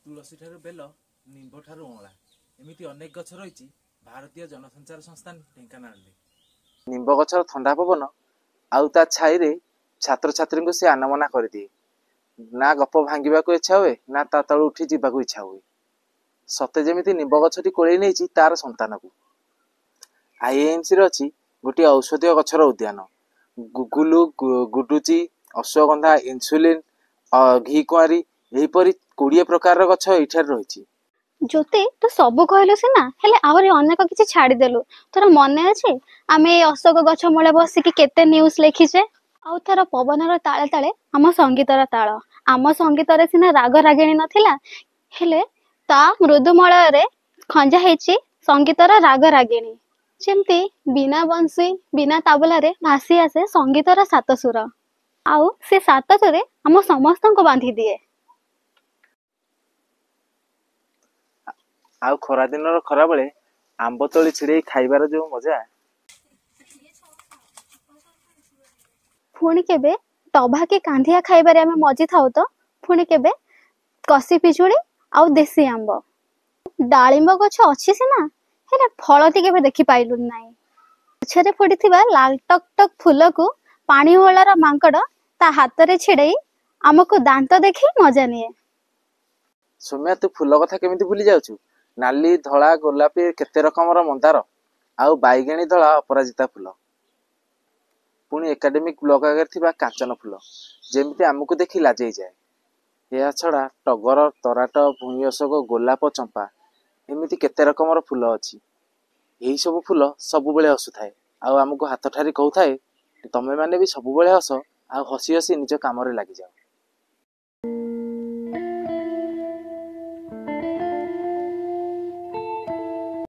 तुलसी ठारू बेल निंब ठारू अँला एमती अनेक गछ रही भारतीय जनसंचार संस्थान ढेंकानाल। निंब गछर थंडा पवन आउ ता छाई रे छात्र छात्री को से आनमना कर दिए। ना गप भांगा को इच्छा हुए ना ता तलू उठी जावाक इच्छा हुए। सते जमी निंब गछटी कोड़े नहीं तार संतान को। आईएमसी अच्छी गोटे औषधीय गछर उद्यान गुगुलु गुडुची अश्वगंधा इन्सुलिन घी कुआरी यहीपरी 20 प्रकार गछ एठार रही। ज्योति तू सब कहलु सीना हेले आवरी अनेक किछि छाड़ी देलु। तोरा मने अछि आमे अशोक गछ मूले बसिकी केते न्यूज लिखिछे। आउ थर पवनर ताळे ताळे आम संगीतर ताळ। आम संगीतर सीना राग रागिणी नथिला हेले ता मृदुमळ रे खंजा हेछि संगीतर राग रागिणी। जेमती बिना बंसी बिना ताबला रे भासी आसे संगीतर सात सुर। आउ से सात सुरे आम समस्त को बांधी दिए। आउ खरा दिन खरा बेले आंब तली छिड़े खाइबार जो मजा। पुणी केबे टभा के कांधिया खाइबारे आमे मजी थाउ तो पुणी केबे कसी पिजुड़ी आउ देसी आंब। डालिंब गछ अछि सिना हेले फलती केबे देखि पाइलु नाही। गछरे फुटिथिबा लाल टक टक फूल को पानी होलार मांकड़ ता हाथ रे छिड़ई हमको दांत देखि मजा निए। सोम्या तू फूल कथा केमिति भूली जाउछु। नाली धला गोलापी केते रकमर मंदार आउ बाइगणी धला अपराजिता फूल पुणी एकाडेमिक ब्लॉक आगे थिबा कांचन फूल जेमिति आमको देखि लाजई जाए। या छड़ा टगर तराट भूई अशोक गोलाप चंपा एमिति केते रकमर फूल अछि। एही सब फूल सब बेले हसुथाए आउ आमको हाथ ठारी कहउथाए तमे माने भी सब बेले हस आ हसी हसी निज काम रे लागि जाओ।